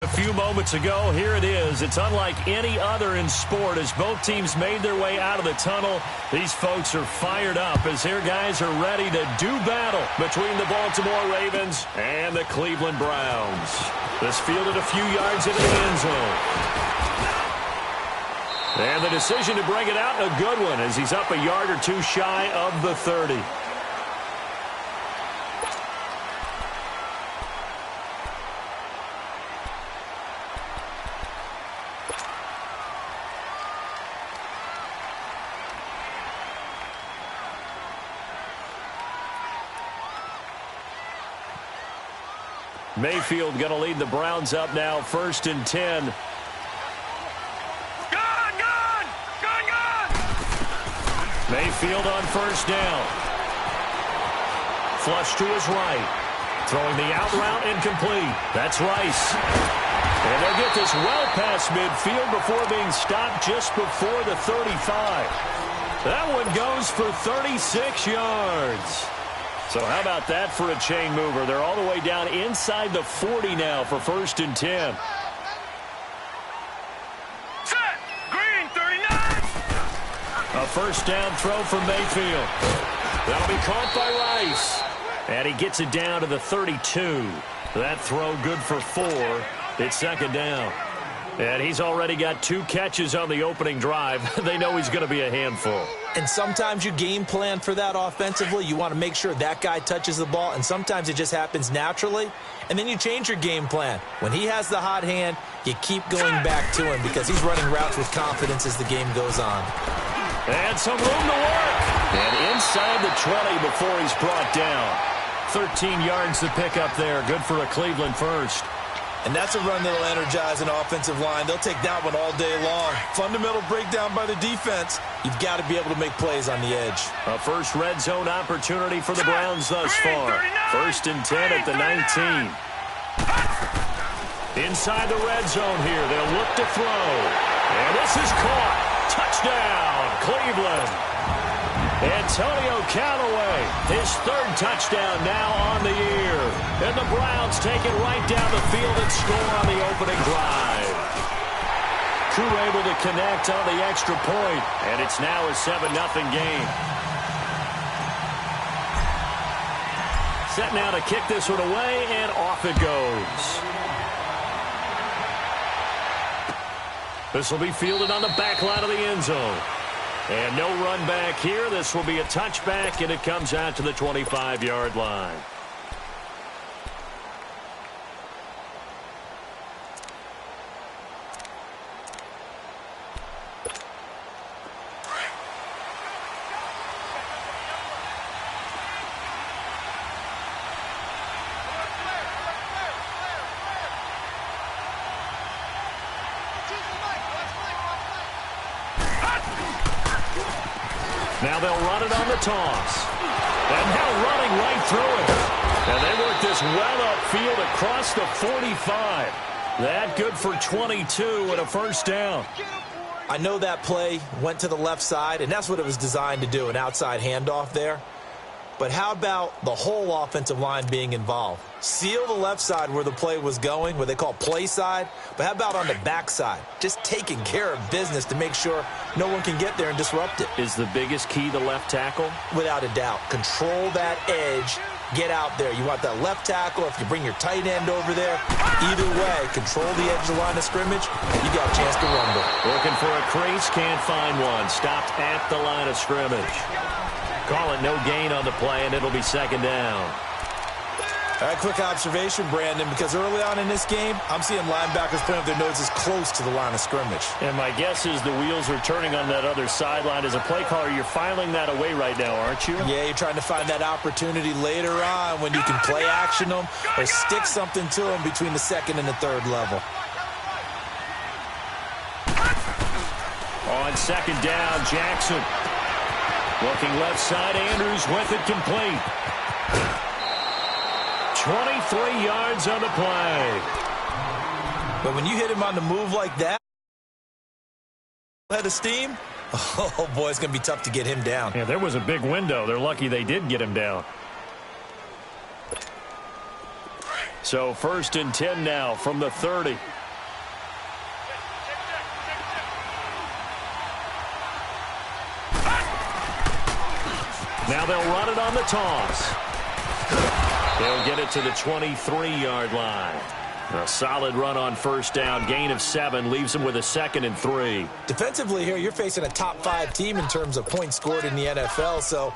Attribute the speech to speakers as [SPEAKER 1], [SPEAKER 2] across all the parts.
[SPEAKER 1] few moments ago. Here it is. It's unlike any other in sport as both teams made their way out of the tunnel. These folks are fired up as their guys are ready to do battle between the Baltimore Ravens and the Cleveland Browns. This fielded a few yards into the end zone. And the decision to bring it out, a good one, as he's up a yard or two shy of the 30. Mayfield going to lead the Browns up now, 1st and 10. Mayfield on 1st down. Flush to his right. Throwing the out route incomplete. That's Rice. And they'll get this well past midfield before being stopped just before the 35. That one goes for 36 yards. So how about that for a chain mover? They're all the way down inside the 40 now for 1st and 10.
[SPEAKER 2] Set. Green, 39.
[SPEAKER 1] A 1st down throw from Mayfield. That'll be caught by Rice. And he gets it down to the 32. That throw good for 4. It's 2nd down. And he's already got 2 catches on the opening drive. They know he's going to be a handful.
[SPEAKER 3] And sometimes you game plan for that offensively. You want to make sure that guy touches the ball, and sometimes it just happens naturally. And then you change your game plan. When he has the hot hand, you keep going back to him because he's running routes with confidence as the game goes on.
[SPEAKER 1] And some room to work. And inside the 20 before he's brought down. 13 yards to pick up there. Good for a Cleveland first.
[SPEAKER 3] And that's a run that'll energize an offensive line. They'll take that one all day long. Fundamental breakdown by the defense. You've got to be able to make plays on the edge.
[SPEAKER 1] A first red zone opportunity for the Browns thus far. 1st and 10 at the 19. Inside the red zone here. They'll look to throw. And this is caught. Touchdown, Cleveland. Antonio Callaway, his 3rd touchdown now on the year. And the Browns take it right down the field and score on the opening drive. Crew able to connect on the extra point, and it's now a 7-0 game. Set now to kick this one away, and off it goes. This will be fielded on the back line of the end zone. And no run back here. This will be a touchback, and it comes out to the 25-yard line. Now they'll run it on the toss. And now running right through it. And they work this well upfield across the 45. That good for 22 and a 1st down.
[SPEAKER 3] I know that play went to the left side, and that's what it was designed to do, an outside handoff there. But how about the whole offensive line being involved? Seal the left side where the play was going, what they call play side. But how about on the back side? Just taking care of business to make sure no one can get there and disrupt it.
[SPEAKER 1] Is the biggest key the left tackle?
[SPEAKER 3] Without a doubt. Control that edge. Get out there. You want that left tackle. If you bring your tight end over there, either way, control the edge of the line of scrimmage, you got a chance to rumble.
[SPEAKER 1] Looking for a crease, can't find one. Stopped at the line of scrimmage. Call it no gain on the play, and it'll be 2nd down.
[SPEAKER 3] All right, quick observation, Brandon, because early on in this game, I'm seeing linebackers playing with their noses close to the line of scrimmage.
[SPEAKER 1] And my guess is the wheels are turning on that other sideline. As a play caller, you're filing that away right now, aren't you?
[SPEAKER 3] Yeah, you're trying to find that opportunity later on when you can play action them or stick something to them between the 2nd and the 3rd level.
[SPEAKER 1] On 2nd down, Jackson. Looking left side, Andrews with it complete. 23 yards on the play.
[SPEAKER 3] But when you hit him on the move like that, head of steam, oh boy, it's going to be tough to get him down.
[SPEAKER 1] Yeah, there was a big window. They're lucky they did get him down. So 1st and 10 now from the 30. Now they'll run it on the toss. They'll get it to the 23-yard line. A solid run on first down. Gain of 7 leaves them with a 2nd and 3.
[SPEAKER 3] Defensively here, you're facing a top-5 team in terms of points scored in the NFL. So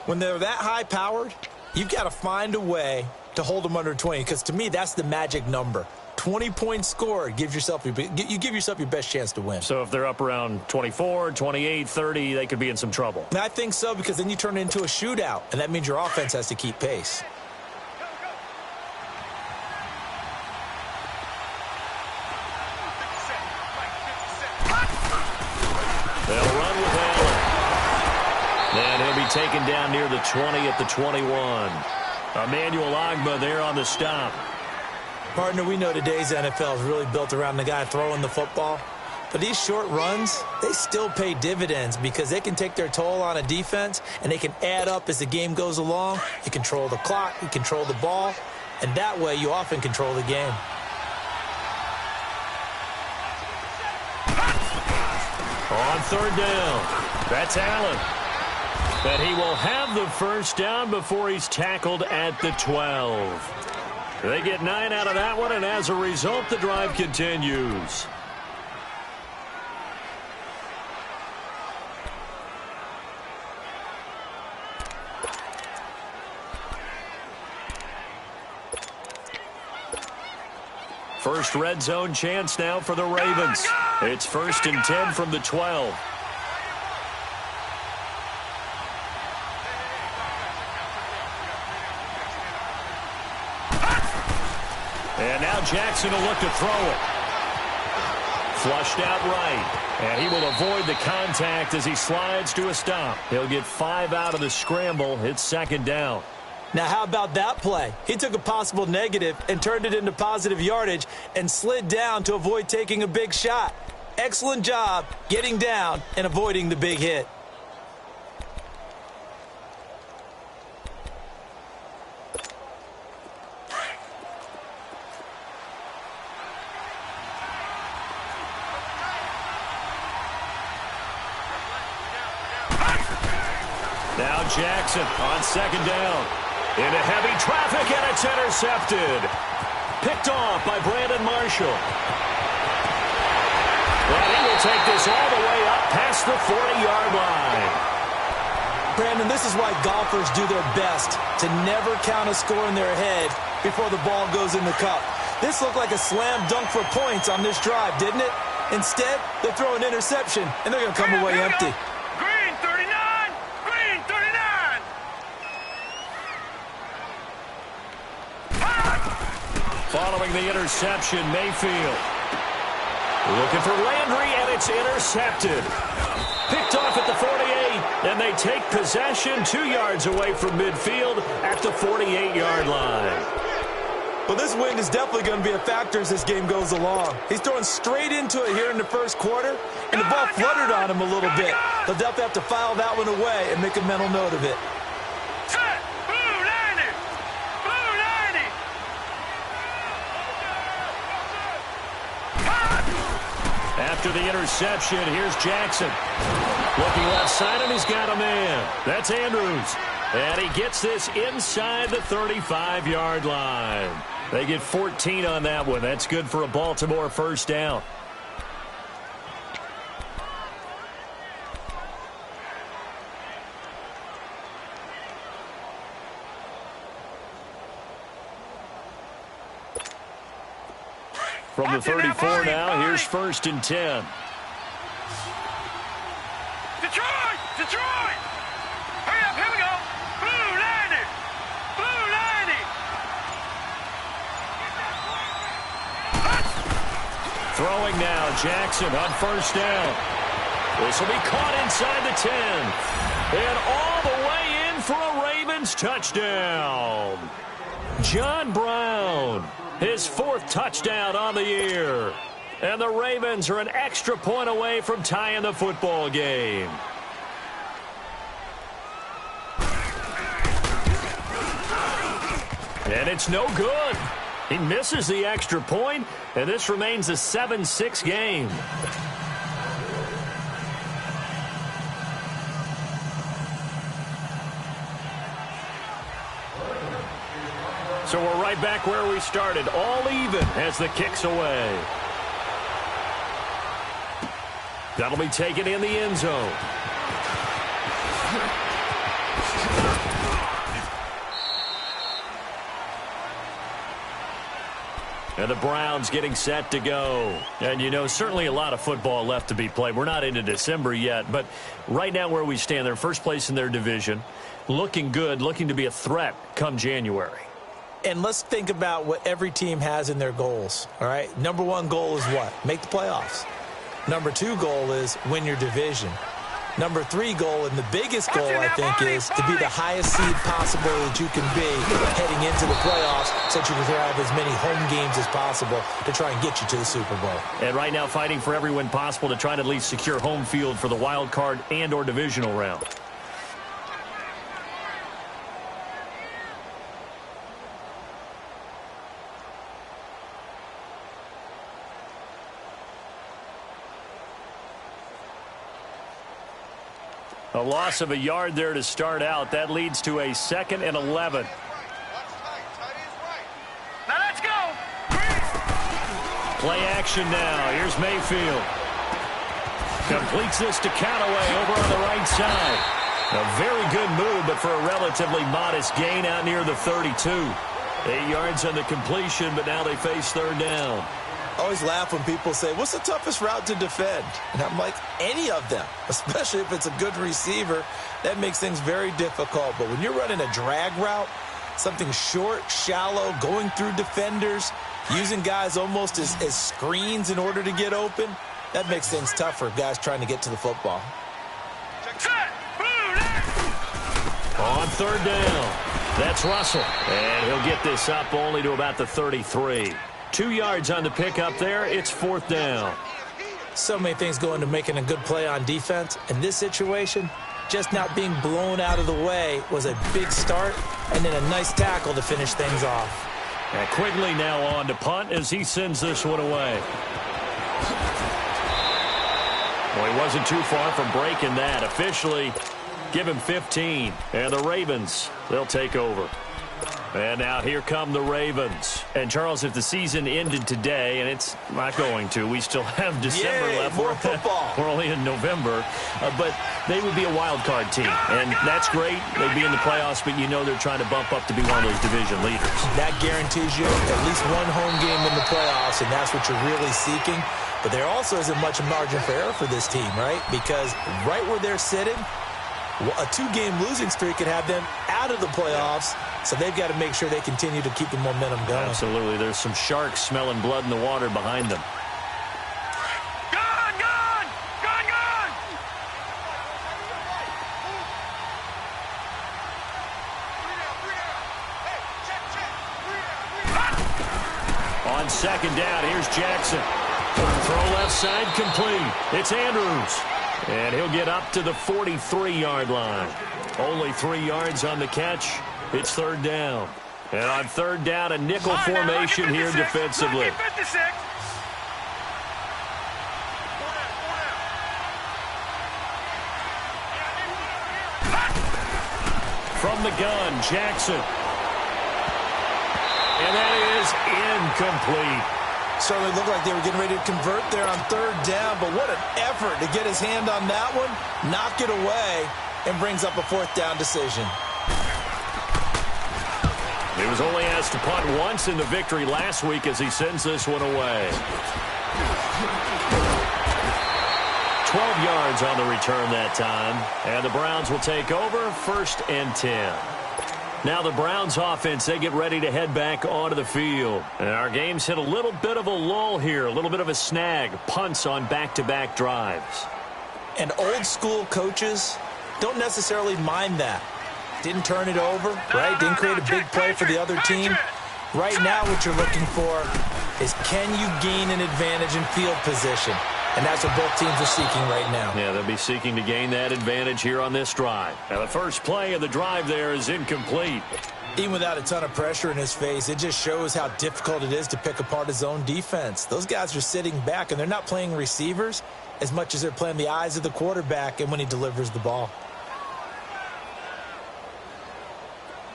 [SPEAKER 3] when they're that high-powered, you've got to find a way to hold them under 20. Because to me, that's the magic number. 20 points scored, you give yourself your best chance to win.
[SPEAKER 1] So if they're up around 24, 28, 30, they could be in some trouble.
[SPEAKER 3] And I think so, because then you turn it into a shootout, and that means your offense has to keep pace.
[SPEAKER 1] They'll run with Allen. And he'll be taken down near the 20 at the 21. Emmanuel Ogbah there on the stop.
[SPEAKER 3] Partner, we know today's NFL is really built around the guy throwing the football. But these short runs, they still pay dividends because they can take their toll on a defense, and they can add up as the game goes along. You control the clock, you control the ball, and that way you often control the game.
[SPEAKER 1] On third down, that's Allen. But he will have the first down before he's tackled at the 12. They get 9 out of that one, and as a result, the drive continues. First red zone chance now for the Ravens. It's 1st and 10 from the 12. And now Jackson will look to throw it. Flushed out right. And he will avoid the contact as he slides to a stop. He'll get 5 out of the scramble. It's 2nd down.
[SPEAKER 3] Now, how about that play? He took a possible negative and turned it into positive yardage and slid down to avoid taking a big shot. Excellent job getting down and avoiding the big hit.
[SPEAKER 1] Now Jackson on 2nd down. Into heavy traffic, and it's intercepted. Picked off by Brandon Marshall. And he will take this all the way up past the 40-yard line.
[SPEAKER 3] Brandon, this is why golfers do their best to never count a score in their head before the ball goes in the cup. This looked like a slam dunk for points on this drive, didn't it? Instead, they throw an interception, and they're going to come away empty.
[SPEAKER 2] Green 39! Green 39!
[SPEAKER 1] Following the interception, Mayfield. Looking for Landry, and it's intercepted. Picked off at the 48, and they take possession 2 yards away from midfield at the 48-yard line.
[SPEAKER 3] Well, this wind is definitely going to be a factor as this game goes along. He's throwing straight into it here in the first quarter, and the ball fluttered on him a little bit. They'll definitely have to file that one away and make a mental note of it.
[SPEAKER 2] Set! Blue 90! Blue 90!
[SPEAKER 1] After the interception, here's Jackson. Looking left side, and he's got a man. That's Andrews. And he gets this inside the 35-yard line. They get 14 on that one. That's good for a Baltimore first down. From the 34 now, here's 1st and 10.
[SPEAKER 2] Detroit! Detroit! Hurry up, here we go! Blue 90! Blue 90!
[SPEAKER 1] Throwing now, Jackson on first down. This will be caught inside the 10. And all the way in for a Ravens touchdown. John Brown, his 4th touchdown on the year. And the Ravens are an extra point away from tying the football game. And it's no good. He misses the extra point, and this remains a 7-6 game. So we're right back where we started, all even as the kick's away. That'll be taken in the end zone. And the Browns getting set to go. And, you know, certainly a lot of football left to be played. We're not into December yet, but right now where we stand, they're first place in their division, looking good, looking to be a threat come January.
[SPEAKER 3] And let's think about what every team has in their goals, all right? Number one goal is what? Make the playoffs. Number two goal is win your division. Number three goal, and the biggest goal, I think, is to be the highest seed possible that you can be heading into the playoffs so that you can have as many home games as possible to try and get you to the Super Bowl.
[SPEAKER 1] And right now fighting for every win possible to try to at least secure home field for the wild card and or divisional round. A loss of a yard there to start out. That leads to a 2nd and 11.
[SPEAKER 2] Now let's go.
[SPEAKER 1] Play action now. Here's Mayfield. Completes this to Callaway over on the right side. A very good move, but for a relatively modest gain out near the 32. 8 yards on the completion, but now they face 3rd down.
[SPEAKER 3] I always laugh when people say, what's the toughest route to defend? And I'm like, any of them, especially if it's a good receiver. That makes things very difficult. But when you're running a drag route, something short, shallow, going through defenders, using guys almost as screens in order to get open, that makes things tough for guys trying to get to the football.
[SPEAKER 1] On 3rd down, that's Russell. And he'll get this up only to about the 33. 2 yards on the pickup there. It's 4th down.
[SPEAKER 3] So many things go into making a good play on defense. In this situation, just not being blown out of the way was a big start, and then a nice tackle to finish things off.
[SPEAKER 1] And Quigley now on to punt as he sends this one away. Well, he wasn't too far from breaking that. Officially, give him 15. And the Ravens, they'll take over. And now here come the Ravens. And, Charles, if the season ended today, and it's not going to, we still have December left.
[SPEAKER 3] More football.
[SPEAKER 1] We're only in November. But they would be a wild card team. And that's great. They'd be in the playoffs, but you know they're trying to bump up to be one of those division leaders.
[SPEAKER 3] That guarantees you at least one home game in the playoffs, and that's what you're really seeking. But there also isn't much margin for error for this team, right? Because right where they're sitting, a 2-game losing streak could have them out of the playoffs, so they've got to make sure they continue to keep the momentum going.
[SPEAKER 1] Absolutely. There's some sharks smelling blood in the water behind them.
[SPEAKER 2] Gone, gone, gone, gone.
[SPEAKER 1] On 2nd down, here's Jackson. Throw left side complete. It's Andrews. And he'll get up to the 43-yard line. Only 3 yards on the catch. It's 3rd down. And on 3rd down, a nickel formation here defensively. From the gun, Jackson. And that is incomplete.
[SPEAKER 3] Certainly looked like they were getting ready to convert there on 3rd down, but what an effort to get his hand on that one, knock it away, and brings up a 4th down decision.
[SPEAKER 1] He was only asked to punt once in the victory last week as he sends this one away. 12 yards on the return that time, and the Browns will take over 1st and 10. Now the Browns offense, they get ready to head back onto the field. And our game's hit a little bit of a lull here, a little bit of a snag. Punts on back-to-back drives.
[SPEAKER 3] And old school coaches don't necessarily mind that. Didn't turn it over, right? Didn't create a big play for the other team. Right now what you're looking for is can you gain an advantage in field position? And that's what both teams are seeking right now.
[SPEAKER 1] Yeah, they'll be seeking to gain that advantage here on this drive. Now, the first play of the drive there is incomplete.
[SPEAKER 3] Even without a ton of pressure in his face, it just shows how difficult it is to pick apart his own defense. Those guys are sitting back, and they're not playing receivers as much as they're playing the eyes of the quarterback and when he delivers the ball.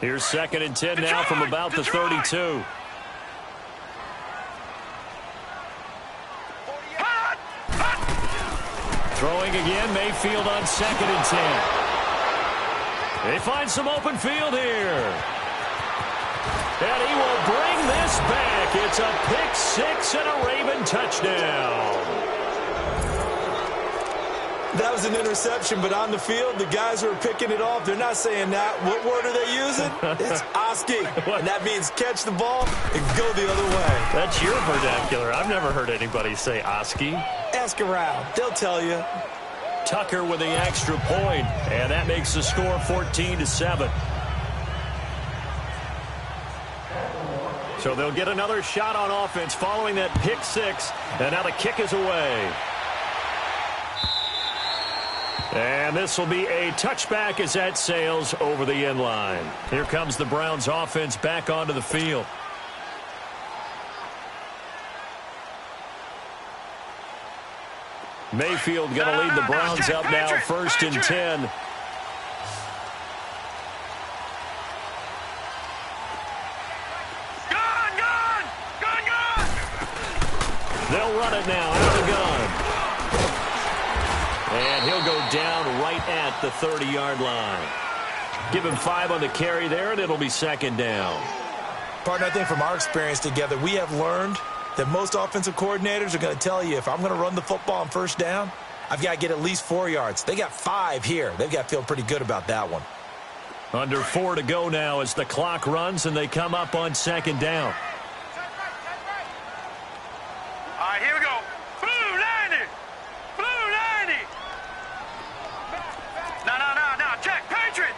[SPEAKER 1] Here's 2nd and 10 now from about the 32. Throwing again, Mayfield on 2nd and 10. They find some open field here. And he will bring this back. It's a pick six and a Raven touchdown.
[SPEAKER 3] That was an interception, but on the field, the guys who are picking it off, they're not saying that. What word are they using? It's Oski. And that means catch the ball and go the other way.
[SPEAKER 1] That's your vernacular. I've never heard anybody say Oski.
[SPEAKER 3] Ask around. They'll tell you.
[SPEAKER 1] Tucker with the extra point, and that makes the score 14-7. So they'll get another shot on offense following that pick six, and now the kick is away. And this will be a touchback as that sails over the end line. Here comes the Browns offense back onto the field. Mayfield going to lead the Browns up now, 1st and 10. They'll run it now out of the gun. And he'll go down right at the 30-yard line. Give him 5 on the carry there, and it'll be 2nd down.
[SPEAKER 3] Partner, I think from our experience together, we have learned that most offensive coordinators are going to tell you, if I'm going to run the football on 1st down, I've got to get at least 4 yards. They got 5 here. They've got to feel pretty good about that one.
[SPEAKER 1] Under 4 to go now as the clock runs, and they come up on 2nd down.
[SPEAKER 2] All right, here we go. Blue 90. Blue 90. No. Check. Patriot.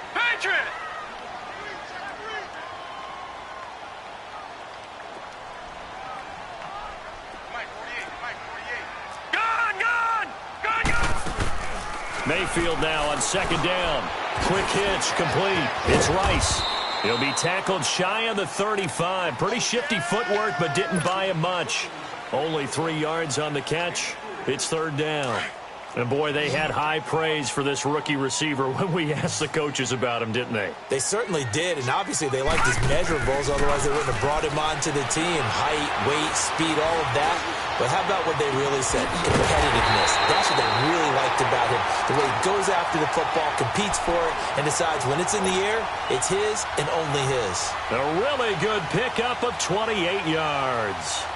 [SPEAKER 2] Gun.
[SPEAKER 1] Mayfield now on 2nd down. Quick hitch, complete. It's Rice. He'll be tackled shy of the 35. Pretty shifty footwork, but didn't buy him much. Only 3 yards on the catch. It's 3rd down. And, boy, they had high praise for this rookie receiver when we asked the coaches about him, didn't they?
[SPEAKER 3] They certainly did, and obviously they liked his measurables. Otherwise, they wouldn't have brought him onto the team. Height, weight, speed, all of that. But how about what they really said? Competitiveness. That's what they really liked about him. The way he goes after the football, competes for it, and decides when it's in the air, it's his and only his.
[SPEAKER 1] A really good pickup of 28 yards.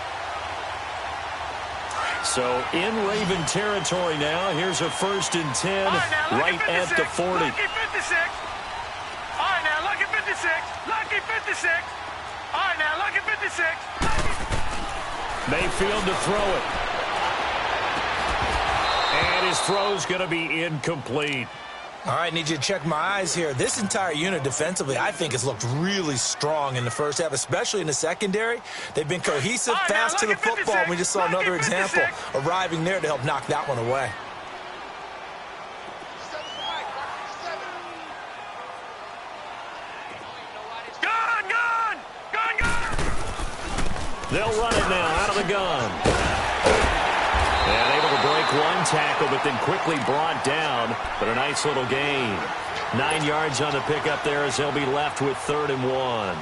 [SPEAKER 1] So in Raven territory now. Here's a 1st and 10 right at the 40.
[SPEAKER 2] Lucky 56. All right, now, lucky 56. Lucky 56. All right, now, lucky 56.
[SPEAKER 1] Mayfield to throw it. And his throw's going to be incomplete.
[SPEAKER 3] All right, need you to check my eyes here. This entire unit defensively, I think, has looked really strong in the first half, especially in the secondary. They've been cohesive, fast to the football. We just saw another example arriving there to help knock that one away.
[SPEAKER 2] Gun.
[SPEAKER 1] They'll run it now out of the gun. And able to break one tackle, but then quickly brought down. But a nice little gain. 9 yards on the pickup there as they'll be left with 3rd and 1.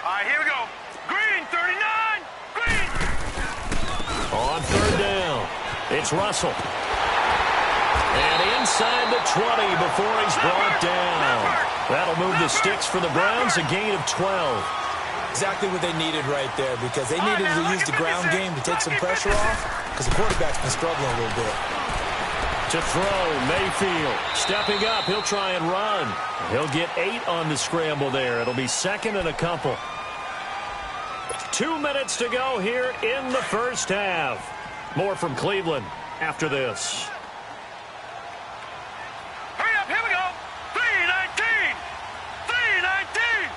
[SPEAKER 2] All right, here we go. Green, 39. Green.
[SPEAKER 1] On 3rd down, it's Russell. And inside the 20 before he's brought down. That'll move the sticks for the Browns, a gain of 12.
[SPEAKER 3] Exactly what they needed right there, because they needed to use the ground game to take some pressure off, because the quarterback's been struggling a little bit.
[SPEAKER 1] To throw, Mayfield stepping up. He'll try and run. He'll get 8 on the scramble there. It'll be 2nd and a couple. 2 minutes to go here in the first half. More from Cleveland after this.
[SPEAKER 2] Hurry up, here we go. 319. 319.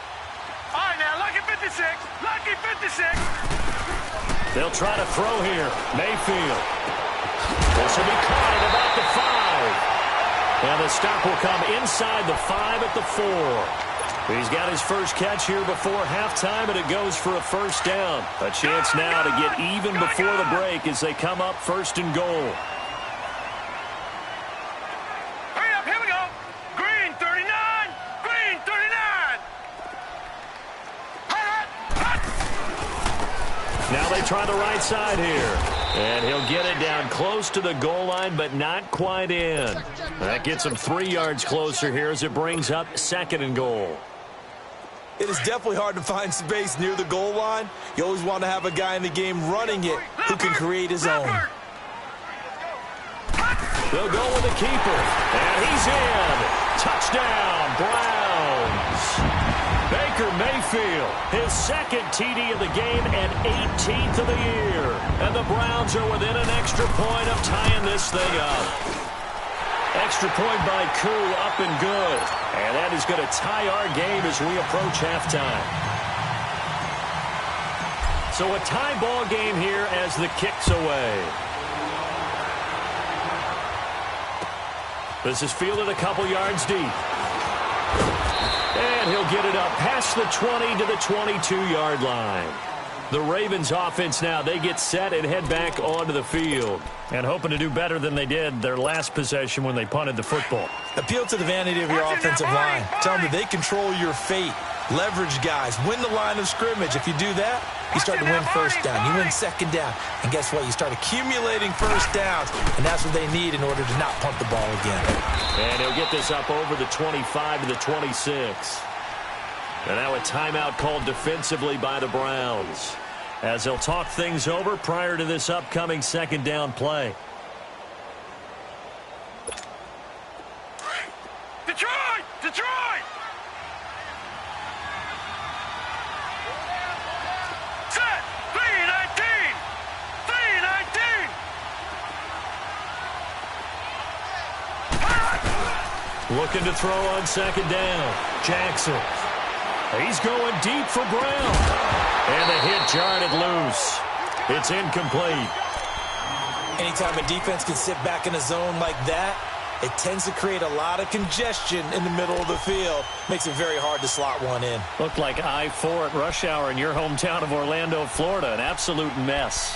[SPEAKER 2] All right, now, lucky 56. Lucky 56.
[SPEAKER 1] They'll try to throw here. Mayfield. This will be caught at about the 5. And the stop will come inside the 5 at the 4. He's got his first catch here before halftime, and it goes for a first down. A chance now to get even before the break as they come up 1st and goal.
[SPEAKER 2] Hurry up, here we go. Green 39, green 39.
[SPEAKER 1] Now they try the right side here. And he'll get it down close to the goal line, but not quite in. That gets him 3 yards closer here as it brings up 2nd and goal.
[SPEAKER 3] It is definitely hard to find space near the goal line. You always want to have a guy in the game running it who can create his own.
[SPEAKER 1] They'll go with the keeper. And he's in. Touchdown, Browns. Baker Mayfield, his 2nd TD of the game and 18th of the year. And the Browns are within an extra point of tying this thing up. Extra point by Koo, up and good. And that is going to tie our game as we approach halftime. So a tie ball game here as the kick's away. This is fielded a couple yards deep. And he'll get it up past the 20 to the 22-yard line. The Ravens offense now, they get set and head back onto the field. And hoping to do better than they did their last possession when they punted the football.
[SPEAKER 3] Appeal to the vanity of your offensive line. Tell them that they control your fate. Leverage guys. Win the line of scrimmage. If you do that, you start to win first down. You win 2nd down. And guess what? You start accumulating first downs. And that's what they need in order to not punt the ball again.
[SPEAKER 1] And he'll get this up over the 25 to the 26. And now a timeout called defensively by the Browns, as they'll talk things over prior to this upcoming 2nd down play.
[SPEAKER 2] Detroit! Detroit! Set! 319! 319!
[SPEAKER 1] Looking to throw on 2nd down. Jackson. He's going deep for Brown. And the hit jarred it loose. It's incomplete.
[SPEAKER 3] Anytime a defense can sit back in a zone like that, it tends to create a lot of congestion in the middle of the field. Makes it very hard to slot one in.
[SPEAKER 1] Looked like I-4 at rush hour in your hometown of Orlando, Florida. An absolute mess.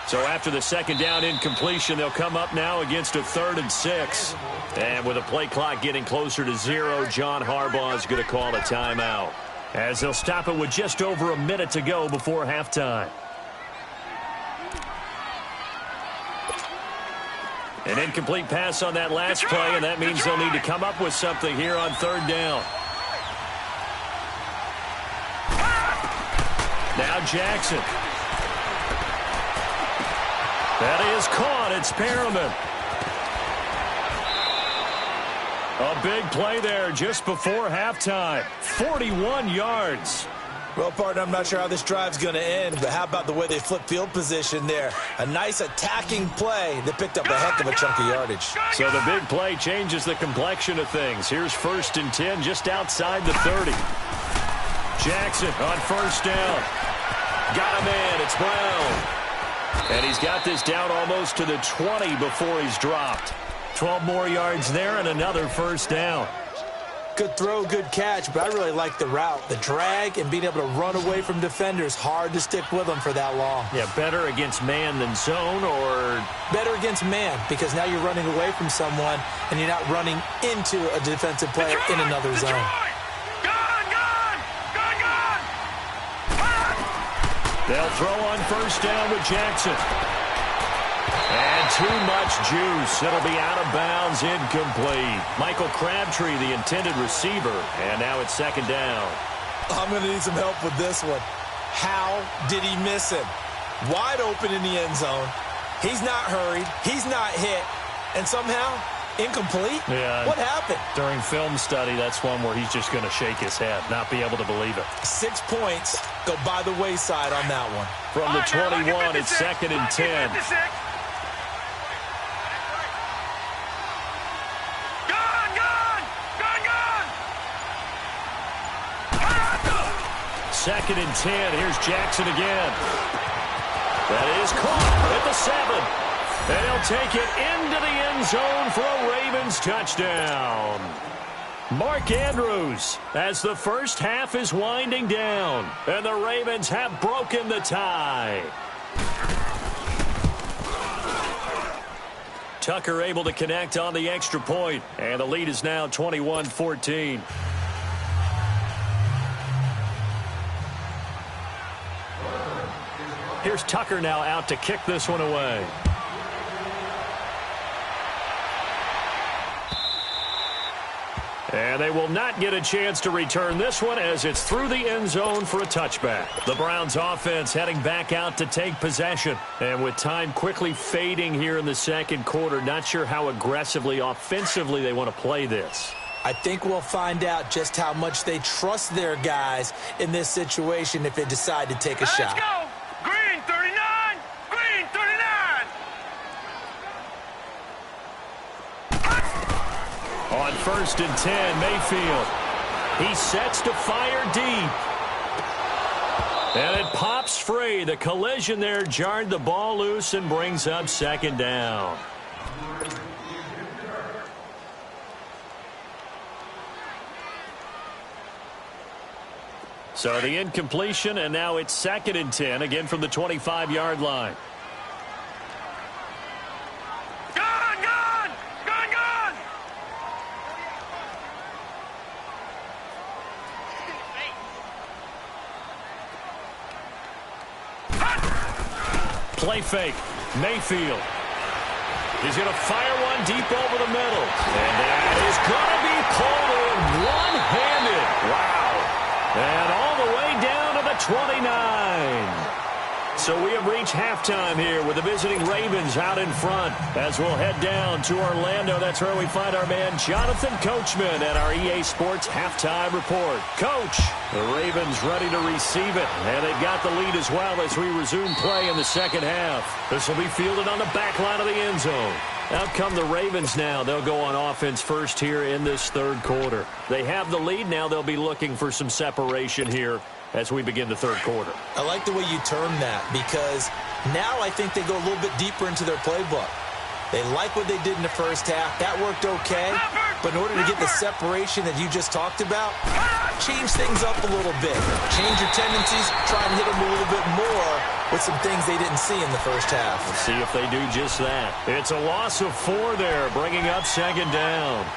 [SPEAKER 1] So after the 2nd down incompletion, they'll come up now against a 3rd and 6. And with a play clock getting closer to 0, John Harbaugh is going to call a timeout, as they'll stop it with just over a minute to go before halftime. An incomplete pass on that last play, and that means they'll need to come up with something here on 3rd down. Now Jackson. That is caught. It's Perriman. A big play there just before halftime. 41 yards.
[SPEAKER 3] Well, partner, I'm not sure how this drive's going to end, but how about the way they flip field position there? A nice attacking play that picked up a heck of a chunk of yardage.
[SPEAKER 1] So the big play changes the complexion of things. Here's 1st and 10 just outside the 30. Jackson on 1st down. Got him in. It's Brown. And he's got this down almost to the 20 before he's dropped. 12 more yards there and another 1st down.
[SPEAKER 3] Good throw, good catch, but I really like the route. The drag and being able to run away from defenders, hard to stick with them for that long.
[SPEAKER 1] Yeah, better against man than zone, or?
[SPEAKER 3] Better against man, because now you're running away from someone and you're not running into a defensive player in another zone.
[SPEAKER 1] They'll throw on 1st down with Jackson. And too much juice. It'll be out of bounds, incomplete. Michael Crabtree, the intended receiver. And now it's 2nd down.
[SPEAKER 3] I'm going to need some help with this one. How did he miss him? Wide open in the end zone. He's not hurried. He's not hit. And somehow, Incomplete?
[SPEAKER 1] Yeah.
[SPEAKER 3] What happened?
[SPEAKER 1] During film study, that's one where he's just going to shake his head, not be able to believe it.
[SPEAKER 3] 6 points go by the wayside on that one.
[SPEAKER 1] From the 21, it's 2nd and 10. Second and 10. Here's Jackson again. That is caught at the 7. And he'll take it into the end zone for a Ravens touchdown. Mark Andrews, as the first half is winding down, and the Ravens have broken the tie. Tucker able to connect on the extra point, and the lead is now 21-14. Here's Tucker now out to kick this one away. And they will not get a chance to return this one as it's through the end zone for a touchback. The Browns offense heading back out to take possession. And with time quickly fading here in the second quarter, not sure how aggressively, offensively they want to play this.
[SPEAKER 3] I think we'll find out just how much they trust their guys in this situation if they decide to take a shot.
[SPEAKER 2] Let's go! Green 39! Green 39!
[SPEAKER 1] On 1st and 10, Mayfield. He sets to fire deep. And it pops free. The collision there jarred the ball loose and brings up 2nd down. So the incompletion, and now it's 2nd and 10, again from the 25-yard line.
[SPEAKER 2] Gone! Gone! Gone! Gone!
[SPEAKER 1] Play fake. Mayfield. He's going to fire one deep over the middle. And that is going to be pulled in one-handed. Wow. And all the way down to the 29. So we have reached halftime here with the visiting Ravens out in front. As we'll head down to Orlando, that's where we find our man Jonathan Coachman at our EA Sports Halftime Report. Coach, the Ravens ready to receive it, and they've got the lead as well as we resume play in the second half. This will be fielded on the back line of the end zone. Out come the Ravens now. They'll go on offense first here in this third quarter. They have the lead now. They'll be looking for some separation here as we begin the third quarter.
[SPEAKER 3] I like the way you term that because now I think they go a little bit deeper into their playbook. They like what they did in the first half. That worked okay. But in order to get the separation that you just talked about, change things up a little bit. Change your tendencies. Try and hit them a little bit more with some things they didn't see in the first half.
[SPEAKER 1] Let's see if they do just that. It's a loss of 4 there, bringing up 2nd down.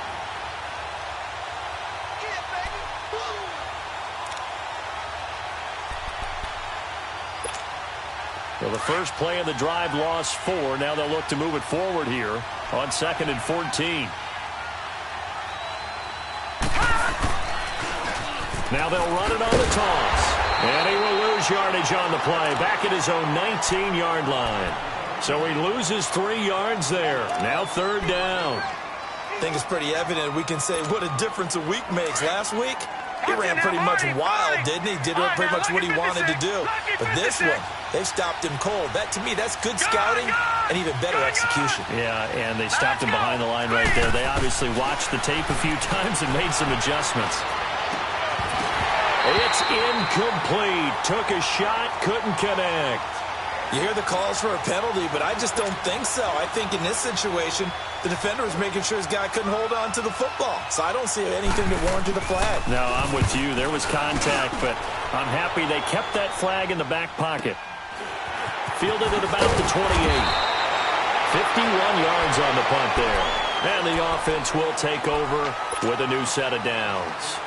[SPEAKER 1] Well, the first play of the drive lost 4. Now they'll look to move it forward here on 2nd and 14. Now they'll run it on the toss. And he will lose yardage on the play. Back at his own 19-yard line. So he loses 3 yards there. Now 3rd down.
[SPEAKER 3] I think it's pretty evident we can say what a difference a week makes. Last week, he ran pretty much wild, didn't he? Did pretty much what he wanted to do. But this one, they stopped him cold. That, to me, that's good scouting and even better execution.
[SPEAKER 1] Yeah, and they stopped him behind the line right there. They obviously watched the tape a few times and made some adjustments. It's incomplete. Took a shot, couldn't connect.
[SPEAKER 3] You hear the calls for a penalty, but I just don't think so. I think in this situation, the defender was making sure his guy couldn't hold on to the football. So I don't see anything that warranted a flag.
[SPEAKER 1] No, I'm with you. There was contact, but I'm happy they kept that flag in the back pocket. Fielded at about the 28. 51 yards on the punt there. And the offense will take over with a new set of downs.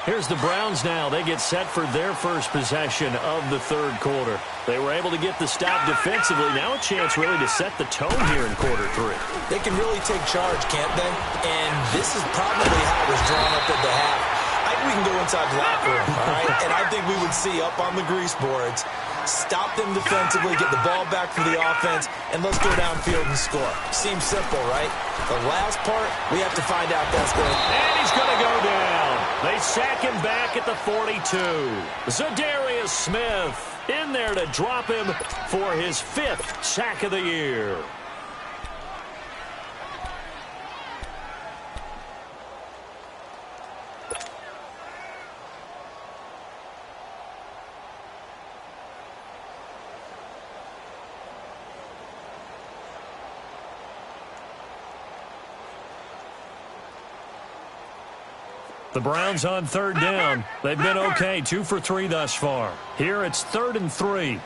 [SPEAKER 1] Here's the Browns now. They get set for their first possession of the third quarter. They were able to get the stop defensively. Now a chance really to set the tone here in quarter 3.
[SPEAKER 3] They can really take charge, can't they? And this is probably how it was drawn up at the half. I think we can go inside the locker room, all right? And I think we would see up on the grease boards stop them defensively, get the ball back for the offense, and let's go downfield and score. Seems simple, right? The last part, we have to find out that's going to...
[SPEAKER 1] And he's going to go down. They sack him back at the 42. Zadarius Smith in there to drop him for his 5th sack of the year. The Browns on 3rd down. They've been okay, 2 for 3 thus far. Here it's 3rd and 3.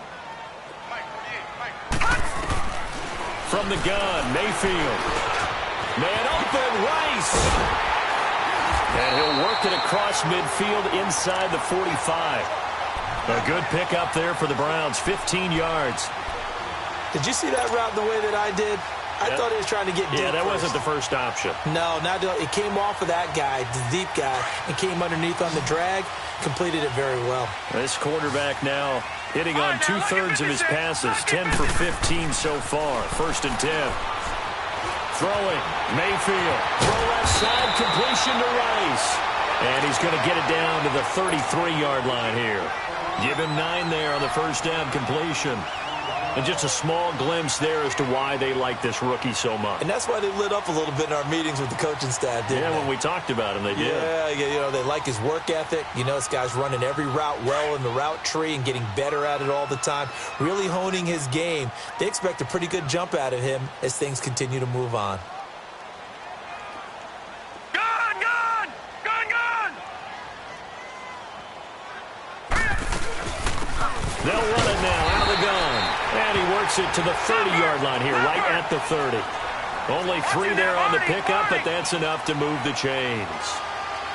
[SPEAKER 1] From the gun, Mayfield. Man open, Rice. And he'll work it across midfield inside the 45. A good pickup there for the Browns, 15 yards.
[SPEAKER 3] Did you see that route the way that I did? I thought he was trying to get deep.
[SPEAKER 1] Yeah, that
[SPEAKER 3] first.
[SPEAKER 1] wasn't the first option.
[SPEAKER 3] No, it came off of that guy, the deep guy, and came underneath on the drag, completed it very well.
[SPEAKER 1] This quarterback now hitting on 2/3 of his passes, 10 for 15 so far. 1st and 10. Throwing, Mayfield. Throw left side, completion to Rice. And he's going to get it down to the 33-yard line here. Give him 9 there on the 1st down completion. And just a small glimpse there as to why they like this rookie so much.
[SPEAKER 3] And that's why they lit up a little bit in our meetings with the coaching staff, didn't they?
[SPEAKER 1] When we talked about him, they did.
[SPEAKER 3] Yeah, they like his work ethic. This guy's running every route well in the route tree and getting better at it all the time, really honing his game. They expect a pretty good jump out of him as things continue to move on.
[SPEAKER 1] They'll run it now out of the gun. And he works it to the 30-yard line here, right at the 30. Only 3 there on the pickup, but that's enough to move the chains.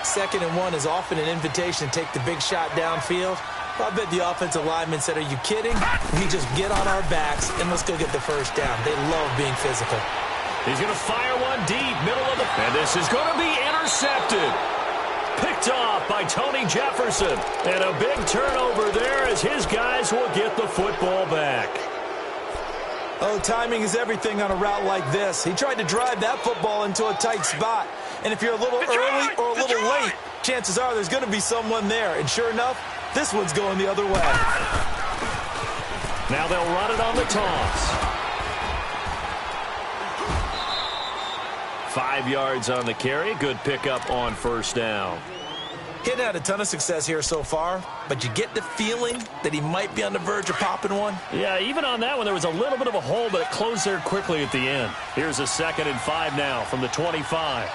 [SPEAKER 3] 2nd and 1 is often an invitation to take the big shot downfield. I bet the offensive lineman said, are you kidding? We just get on our backs and let's go get the 1st down. They love being physical.
[SPEAKER 1] He's going to fire one deep, middle of the... And this is going to be intercepted. Picked off by Tony Jefferson. And a big turnover there as his guys will get the football back.
[SPEAKER 3] Oh, timing is everything on a route like this. He tried to drive that football into a tight spot. And if you're a little early or a little late, chances are there's going to be someone there. And sure enough, this one's going the other way.
[SPEAKER 1] Now they'll run it on the toss. 5 yards on the carry. Good pickup on 1st down.
[SPEAKER 3] He hadn't had a ton of success here so far, but you get the feeling that he might be on the verge of popping one.
[SPEAKER 1] Yeah, even on that one, there was a little bit of a hole, but it closed there quickly at the end. Here's a 2nd and 5 now from the 25.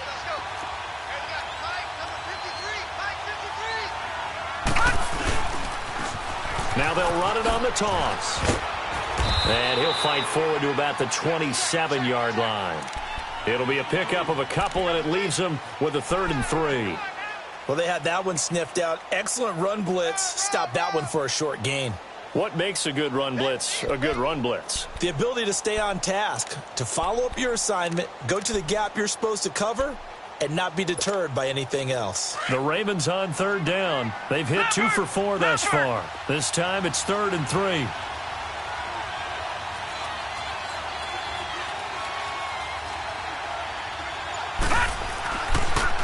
[SPEAKER 1] Now they'll run it on the toss. And he'll fight forward to about the 27-yard line. It'll be a pickup of a couple, and it leaves them with a 3rd and 3.
[SPEAKER 3] Well, they had that one sniffed out. Excellent run blitz. Stopped that one for a short gain.
[SPEAKER 1] What makes a good run blitz a good run blitz?
[SPEAKER 3] The ability to stay on task, to follow up your assignment, go to the gap you're supposed to cover, and not be deterred by anything else.
[SPEAKER 1] The Ravens on 3rd down. They've hit 2 for 4 thus far. This time it's 3rd and 3.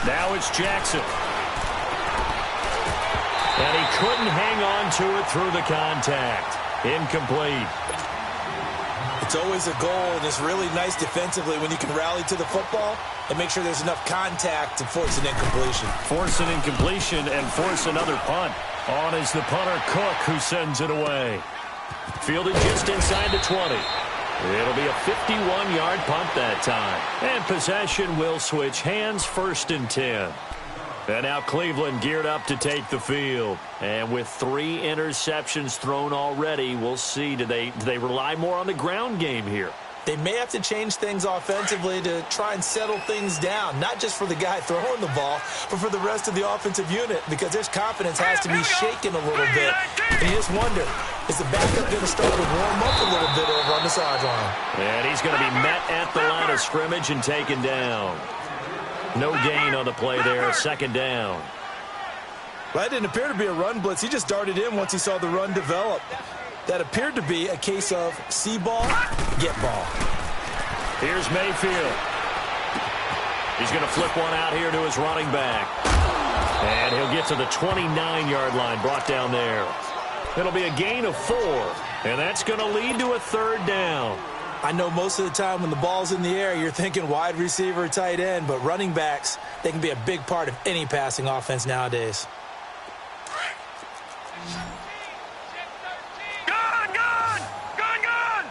[SPEAKER 1] Now it's Jackson. And he couldn't hang on to it through the contact. Incomplete.
[SPEAKER 3] It's always a goal, and it's really nice defensively when you can rally to the football and make sure there's enough contact to force an incompletion.
[SPEAKER 1] Force an incompletion and force another punt. On is the punter, Cook, who sends it away. Fielded just inside the 20. It'll be a 51-yard punt that time. And possession will switch hands, 1st and 10. And now Cleveland geared up to take the field. And with 3 interceptions thrown already, we'll see. Do they rely more on the ground game here?
[SPEAKER 3] They may have to change things offensively to try and settle things down, not just for the guy throwing the ball, but for the rest of the offensive unit, because their confidence has to be shaken a little bit. And you just wonder, is the backup going to start to warm up a little bit over on the sideline?
[SPEAKER 1] And he's going to be met at the line of scrimmage and taken down. No gain on the play there, 2nd down.
[SPEAKER 3] Well, that didn't appear to be a run blitz. He just darted in once he saw the run develop. That appeared to be a case of see ball, get ball.
[SPEAKER 1] Here's Mayfield. He's going to flip one out here to his running back. And he'll get to the 29-yard line, brought down there. It'll be a gain of 4, and that's going to lead to a 3rd down.
[SPEAKER 3] I know most of the time when the ball's in the air, you're thinking wide receiver, tight end, but running backs, they can be a big part of any passing offense nowadays.
[SPEAKER 2] Gun! Gun! Gun! Gun!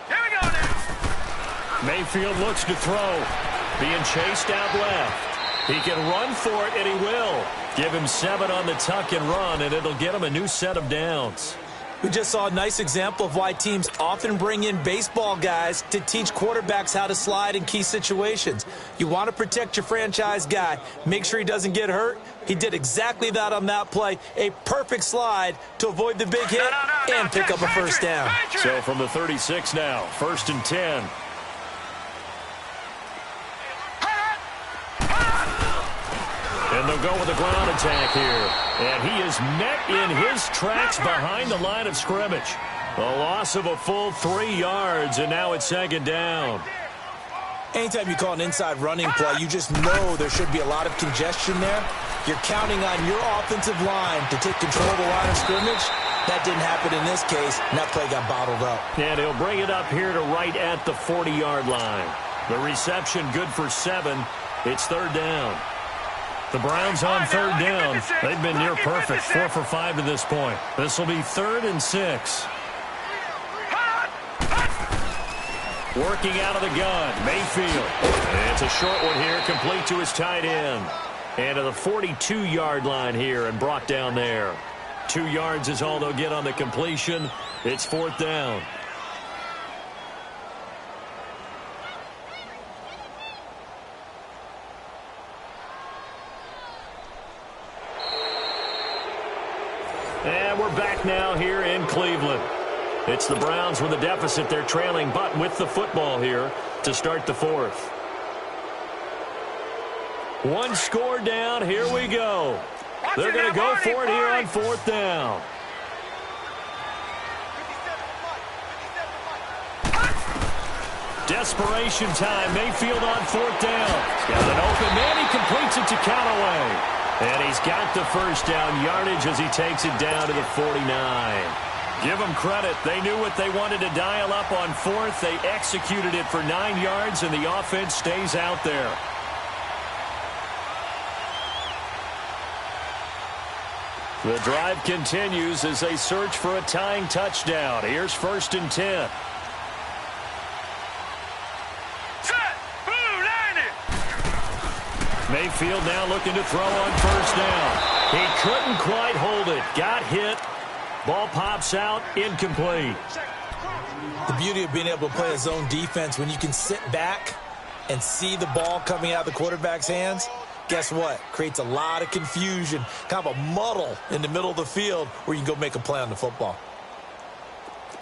[SPEAKER 2] Here we go now.
[SPEAKER 1] Mayfield looks to throw. Being chased out left. He can run for it, and he will. Give him 7 on the tuck and run, and it'll get him a new set of downs.
[SPEAKER 3] We just saw a nice example of why teams often bring in baseball guys to teach quarterbacks how to slide in key situations. You want to protect your franchise guy. Make sure he doesn't get hurt. He did exactly that on that play. A perfect slide to avoid the big hit and pick up a first down.
[SPEAKER 1] So from the 36 now, 1st and 10. And they'll go with a ground attack here. And he is met in his tracks behind the line of scrimmage. A loss of a full 3 yards, and now it's 2nd down.
[SPEAKER 3] Anytime you call an inside running play, you just know there should be a lot of congestion there. You're counting on your offensive line to take control of the line of scrimmage. That didn't happen in this case, and that play got bottled up.
[SPEAKER 1] And he'll bring it up here to right at the 40-yard line. The reception good for 7. It's 3rd down. The Browns on 3rd down. They've been near perfect, 4 for 5 to this point. This will be 3rd and 6. Working out of the gun, Mayfield. And it's a short one here, complete to his tight end. And to the 42-yard line here and brought down there. 2 yards is all they'll get on the completion. It's 4th down. And we're back now here in Cleveland. It's the Browns with a deficit. They're trailing, but with the football here to start the 4th. 1 score down. Here we go. They're going to go for it here on 4th down. Desperation time. Mayfield on 4th down. Got an open man. He completes it to Callaway. And he's got the first down yardage as he takes it down to the 49. Give them credit. They knew what they wanted to dial up on 4th. They executed it for 9 yards, and the offense stays out there. The drive continues as they search for a tying touchdown. Here's 1st and 10. Mayfield now looking to throw on 1st down. He couldn't quite hold it. Got hit. Ball pops out. Incomplete.
[SPEAKER 3] The beauty of being able to play a zone defense when you can sit back and see the ball coming out of the quarterback's hands, guess what? Creates a lot of confusion, kind of a muddle in the middle of the field where you can go make a play on the football.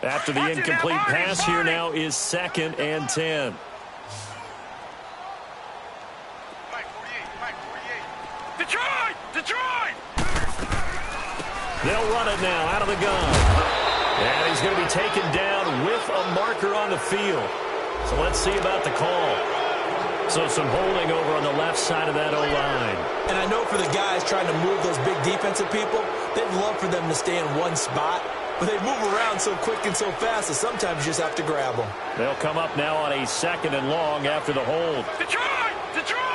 [SPEAKER 1] After the incomplete pass, here now is 2nd and 10.
[SPEAKER 2] Detroit! Detroit!
[SPEAKER 1] They'll run it now out of the gun. And he's going to be taken down with a marker on the field. So let's see about the call. So some holding over on the left side of that O-line.
[SPEAKER 3] And I know for the guys trying to move those big defensive people, they'd love for them to stay in one spot. But they move around so quick and so fast that sometimes you just have to grab them.
[SPEAKER 1] They'll come up now on a 2nd and long after the hold.
[SPEAKER 2] Detroit! Detroit!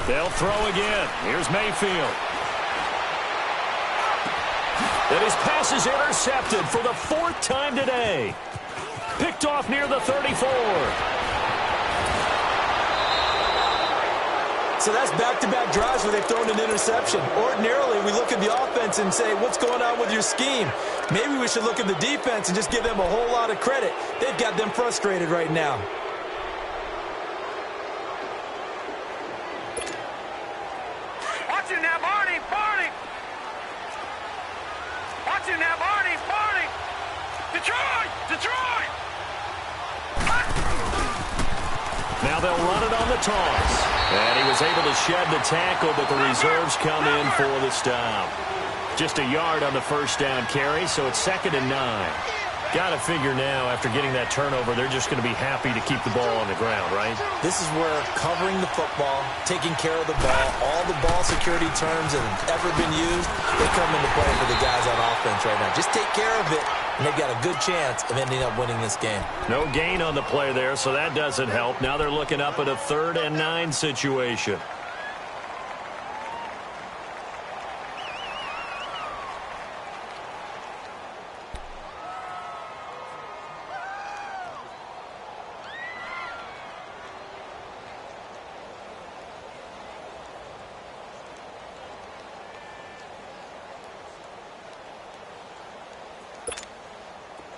[SPEAKER 1] They'll throw again. Here's Mayfield. And his pass is intercepted for the 4th time today. Picked off near the 34.
[SPEAKER 3] So that's back-to-back drives where they've thrown an interception. Ordinarily, we look at the offense and say, what's going on with your scheme? Maybe we should look at the defense and just give them a whole lot of credit. They've got them frustrated right now.
[SPEAKER 2] Watch him now, Barney! Barney! Watch him now, Barney! Barney! Detroit! Detroit!
[SPEAKER 1] Now they'll run it on the toss. And he was able to shed the tackle, but the reserves come in for the stop. Just a yard on the first down carry, so it's 2nd and 9. Got to figure now, after getting that turnover, they're just going to be happy to keep the ball on the ground, right?
[SPEAKER 3] This is where covering the football, taking care of the ball, all the ball security terms that have ever been used, they come into play for the guys on offense right now. Just take care of it, and they've got a good chance of ending up winning this game.
[SPEAKER 1] No gain on the play there, so that doesn't help. Now they're looking up at a 3rd and 9 situation.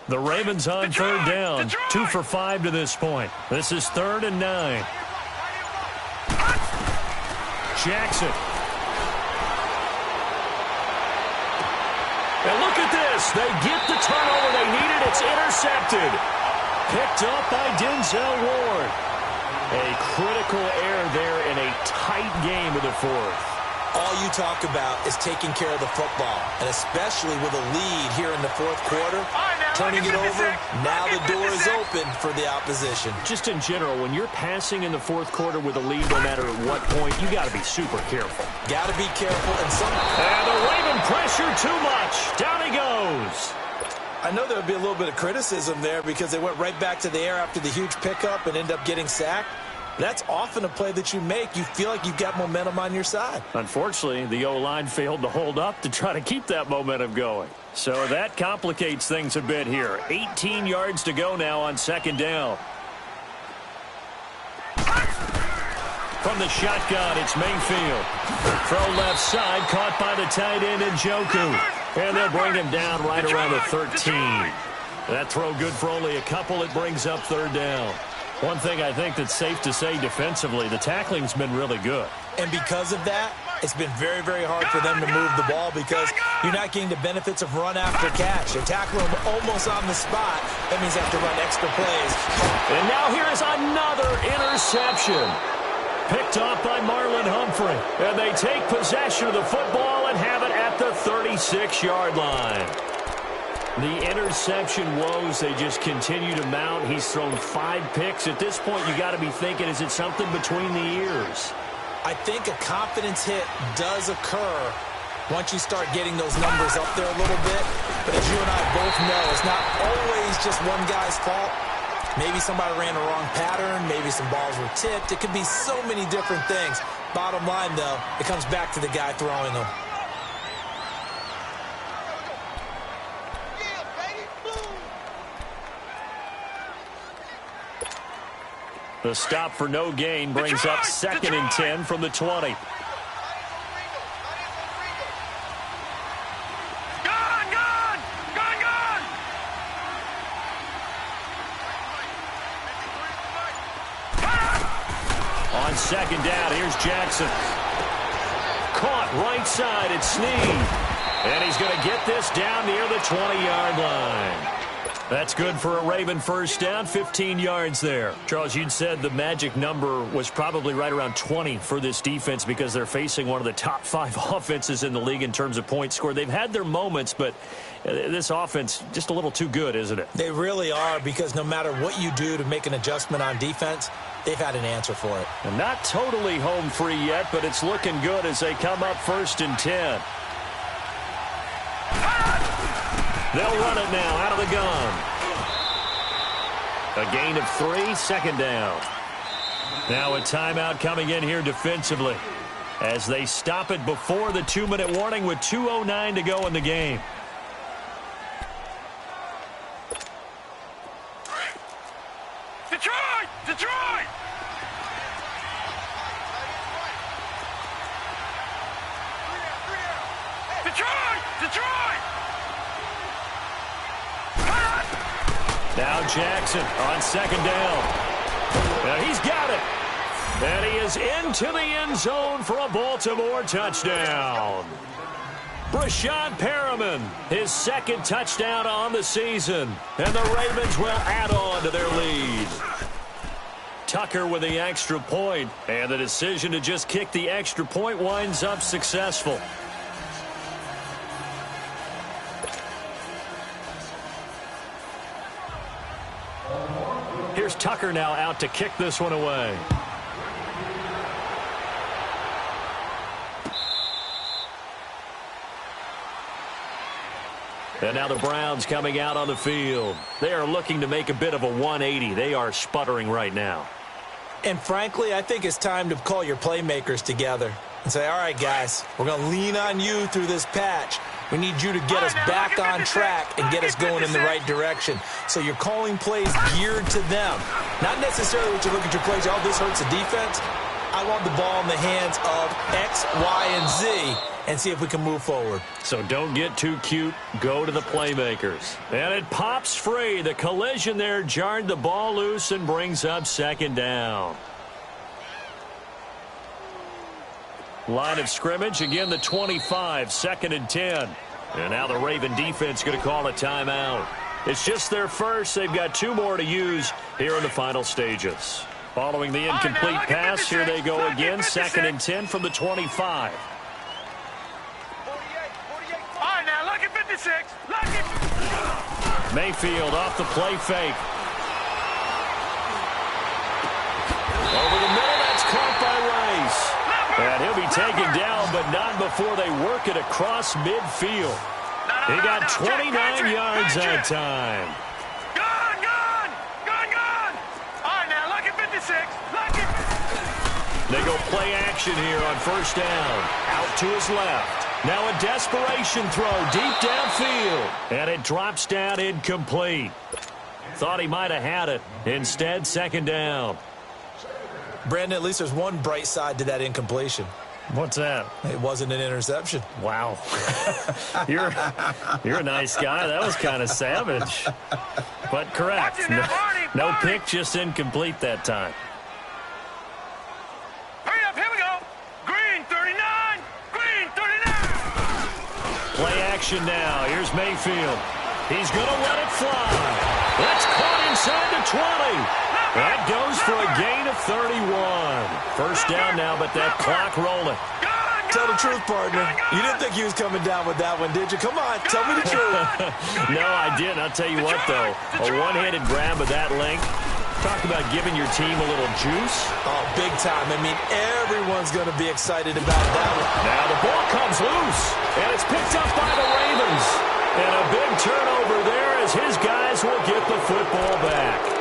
[SPEAKER 1] The Ravens on 3rd down, 2 for 5 to this point. This is 3rd and 9. Jackson. And look at this. They get the turnover they needed. It's intercepted. Picked up by Denzel Ward. A critical error there in a tight game of the 4th.
[SPEAKER 3] All you talk about is taking care of the football, and especially with a lead here in the 4th quarter, turning it over, now the door is open for the opposition.
[SPEAKER 1] Just in general, when you're passing in the 4th quarter with a lead, no matter at what point, you got to be super careful.
[SPEAKER 3] Got to be careful.
[SPEAKER 1] And the Raven pressure too much. Down he goes.
[SPEAKER 3] I know there would be a little bit of criticism there because they went right back to the air after the huge pickup and ended up getting sacked. That's often a play that you make. You feel like you've got momentum on your side.
[SPEAKER 1] Unfortunately, the O-line failed to hold up to try to keep that momentum going. So that complicates things a bit here. 18 yards to go now on 2nd down. From the shotgun, it's Mayfield. Throw left side, caught by the tight end Njoku. And they'll bring him down right around the 13. That throw good for only a couple. It brings up 3rd down. One thing I think that's safe to say defensively, the tackling's been really good.
[SPEAKER 3] And because of that, it's been very, very hard for them to move the ball because you're not getting the benefits of run after catch. They tackle them almost on the spot. That means they have to run extra plays.
[SPEAKER 1] And now here is another interception. Picked off by Marlon Humphrey. And they take possession of the football and have it at the 36-yard line. The interception woes, they just continue to mount. He's thrown 5 picks. At this point, you got to be thinking, is it something between the ears?
[SPEAKER 3] I think a confidence hit does occur once you start getting those numbers up there a little bit. But as you and I both know, it's not always just one guy's fault. Maybe somebody ran a wrong pattern. Maybe some balls were tipped. It could be so many different things. Bottom line, though, it comes back to the guy throwing them.
[SPEAKER 1] The stop for no gain brings up 2nd and 10 from the 20. On 2nd down, here's Jackson. Caught right side, it's Snead. And he's going to get this down near the 20-yard line. That's good for a Raven first down, 15 yards there. Charles, you'd said the magic number was probably right around 20 for this defense because they're facing one of the top 5 offenses in the league in terms of points scored. They've had their moments, but this offense just a little too good, isn't it?
[SPEAKER 3] They really are, because no matter what you do to make an adjustment on defense, they've had an answer for it.
[SPEAKER 1] And not totally home free yet, but it's looking good as they come up 1st and 10. They'll run it now out of the gun. A gain of 3, 2nd down. Now a timeout coming in here defensively as they stop it before the 2-minute warning with 2:09 to go in the game.
[SPEAKER 2] Detroit! Detroit! Detroit! Detroit!
[SPEAKER 1] Now Jackson on 2nd down. Now he's got it. And he is into the end zone for a Baltimore touchdown. Brashad Perriman, his 2nd touchdown on the season. And the Ravens will add on to their lead. Tucker with the extra point, and the decision to just kick the extra point winds up successful. Here's Tucker now out to kick this one away. And now the Browns coming out on the field. They are looking to make a bit of a 180. They are sputtering right now.
[SPEAKER 3] And frankly, I think it's time to call your playmakers together and say, all right, guys, we're going to lean on you through this patch. We need you to get us back on track and get us going in the right direction. So you're calling plays geared to them. Not necessarily what you look at your plays, oh, this hurts the defense. I want the ball in the hands of X, Y, and Z and see if we can move forward.
[SPEAKER 1] So don't get too cute. Go to the playmakers. And it pops free. The collision there jarred the ball loose and brings up second down. Line of scrimmage, again the 25, 2nd and 10. And now the Raven defense going to call a timeout. It's just their first. They've got 2 more to use here in the final stages. Following the incomplete pass, here they go again, 2nd and 10 from the 25.
[SPEAKER 2] All right, now, lucky 56. Lucky.
[SPEAKER 1] Mayfield off the play fake. Over the middle, that's caught by Rice. And he'll be taken down, but not before they work it across midfield. He got 29 yards that time.
[SPEAKER 2] Gone. All right, now, lucky 56. Lucky.
[SPEAKER 1] They go play action here on first down. Out to his left. Now a desperation throw deep downfield. And it drops down incomplete. Thought he might have had it. Instead, second down.
[SPEAKER 3] Brandon, at least there's one bright side to that incompletion.
[SPEAKER 1] What's that?
[SPEAKER 3] It wasn't an interception.
[SPEAKER 1] Wow. You're a nice guy. That was kind of savage. But correct. No pick, just incomplete that time.
[SPEAKER 2] Hurry up, here we go. Green 39. Green 39.
[SPEAKER 1] Play action now. Here's Mayfield. He's going to let it fly. That's caught inside the 20. That goes for a gain of 31. First down now, but that clock rolling.
[SPEAKER 3] Tell the truth, partner. You didn't think he was coming down with that one, did you? Come on, tell me the truth.
[SPEAKER 1] No, I didn't. I'll tell you what, though. A one-handed grab of that length. Talk about giving your team a little juice.
[SPEAKER 3] Oh, big time. I mean, everyone's going to be excited about that one.
[SPEAKER 1] Now the ball comes loose, and it's picked up by the Ravens. And a big turnover there as his guys will get the football back.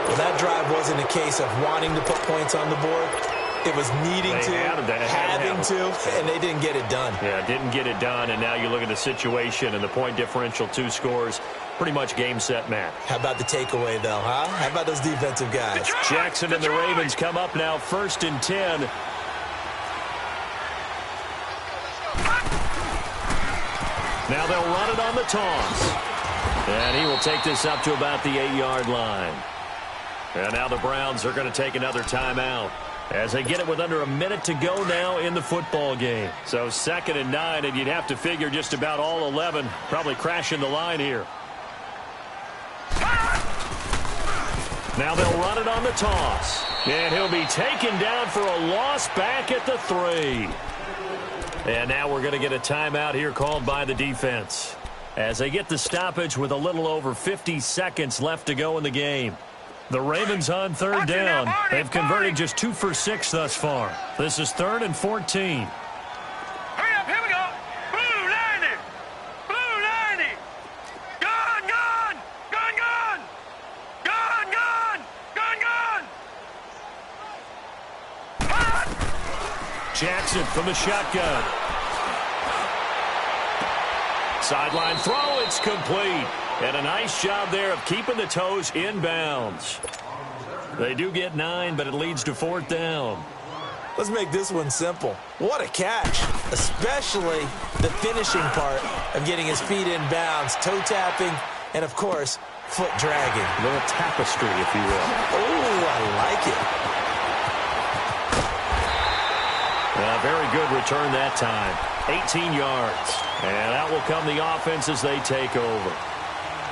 [SPEAKER 3] Well, that drive wasn't a case of wanting to put points on the board. It was needing to, having to, and they didn't get it done.
[SPEAKER 1] Yeah, didn't get it done, and now you look at the situation and the point differential, 2 scores, pretty much game, set, match.
[SPEAKER 3] How about the takeaway, though, huh? How about those defensive guys?
[SPEAKER 1] Jackson and the Ravens come up now, 1st and 10. Now they'll run it on the toss. And he will take this up to about the 8-yard line. And now the Browns are going to take another timeout as they get it with under a minute to go now in the football game. So 2nd and 9, and you'd have to figure just about all 11 probably crashing the line here. Now they'll run it on the toss. And he'll be taken down for a loss back at the 3. And now we're going to get a timeout here called by the defense as they get the stoppage with a little over 50 seconds left to go in the game. The Ravens on 3rd down. They've converted just 2 for 6 thus far. This is 3rd and 14.
[SPEAKER 2] Hurry up, here we go. Blue 90. Blue 90. Gone.
[SPEAKER 1] Jackson from the shotgun. Sideline throw, it's complete. And a nice job there of keeping the toes inbounds. They do get 9, but it leads to 4th down.
[SPEAKER 3] Let's make this one simple. What a catch, especially the finishing part of getting his feet in bounds, toe tapping, and, of course, foot dragging.
[SPEAKER 1] A little tapestry, if you will.
[SPEAKER 3] Oh, I like it.
[SPEAKER 1] Very good return that time. 18 yards. And out will come the offense as they take over.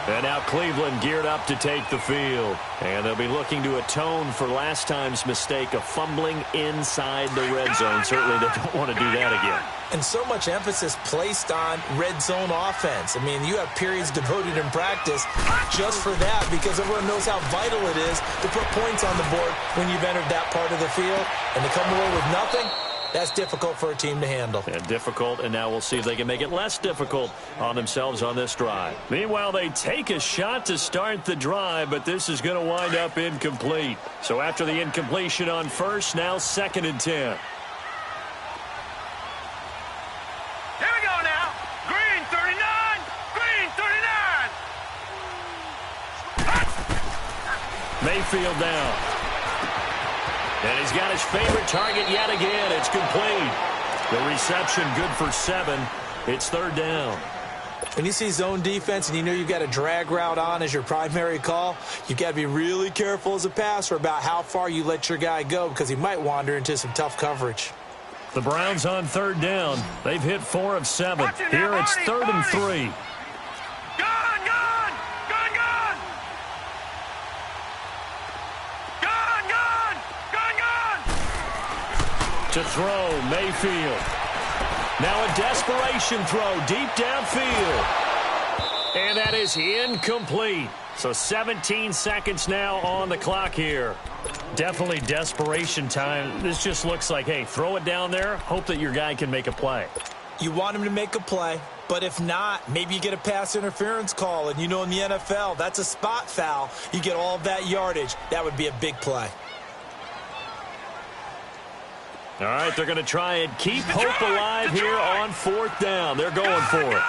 [SPEAKER 1] And now Cleveland geared up to take the field. And they'll be looking to atone for last time's mistake of fumbling inside the red zone. Certainly they don't want to do that again.
[SPEAKER 3] And so much emphasis placed on red zone offense. I mean, you have periods devoted in practice just for that because everyone knows how vital it is to put points on the board when you've entered that part of the field. And to come away with nothing, that's difficult for a team to handle.
[SPEAKER 1] And difficult, and now we'll see if they can make it less difficult on themselves on this drive. Meanwhile, they take a shot to start the drive, but this is going to wind up incomplete. So after the incompletion on first, now 2nd and 10.
[SPEAKER 2] Here we go now. Green 39. Green 39.
[SPEAKER 1] Mayfield down. And he's got his favorite target yet again. It's complete. The reception good for 7. It's 3rd down.
[SPEAKER 3] When you see zone defense and you know you've got a drag route on as your primary call, you've got to be really careful as a passer about how far you let your guy go because he might wander into some tough coverage.
[SPEAKER 1] The Browns on 3rd down. They've hit 4 of 7. Here it's 3rd and 3. To throw, Mayfield. Now a desperation throw deep downfield. And that is incomplete. So 17 seconds now on the clock here. Definitely desperation time. This just looks like, hey, throw it down there. Hope that your guy can make a play.
[SPEAKER 3] You want him to make a play, but if not, maybe you get a pass interference call. And you know in the NFL, that's a spot foul. You get all of that yardage. That would be a big play.
[SPEAKER 1] All right, they're going to try and keep hope alive here on 4th down. They're going for it.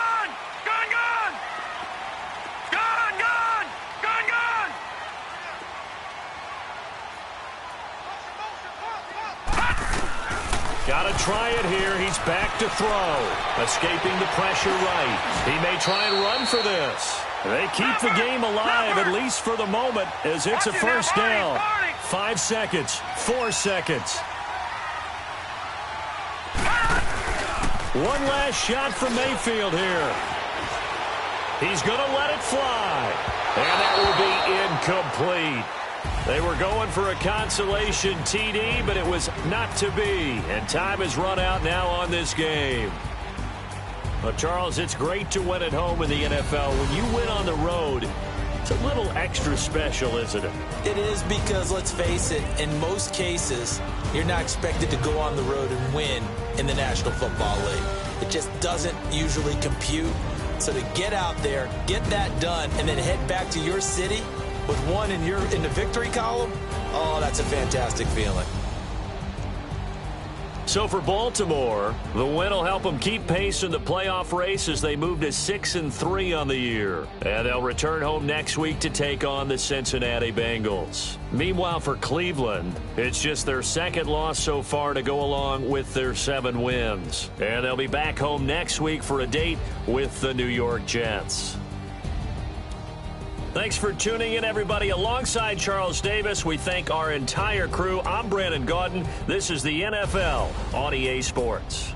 [SPEAKER 1] Got to try it here. He's back to throw. Escaping the pressure right. He may try and run for this. They keep the game alive, at least for the moment, as it's a 1st down. 5 seconds, 4 seconds. One last shot from Mayfield here. He's going to let it fly. And that will be incomplete. They were going for a consolation TD, but it was not to be. And time has run out now on this game. Well, Charles, it's great to win at home in the NFL. When you win on the road, it's a little extra special, isn't it?
[SPEAKER 3] It is because, let's face it, in most cases, you're not expected to go on the road and win in the National Football League. It just doesn't usually compute. So to get out there, get that done, and then head back to your city with one in the victory column, oh, that's a fantastic feeling.
[SPEAKER 1] So for Baltimore, the win will help them keep pace in the playoff race as they move to 6-3 on the year. And they'll return home next week to take on the Cincinnati Bengals. Meanwhile, for Cleveland, it's just their 2nd loss so far to go along with their 7 wins. And they'll be back home next week for a date with the New York Jets. Thanks for tuning in, everybody. Alongside Charles Davis, we thank our entire crew. I'm Brandon Gaudin. This is the NFL on EA Sports.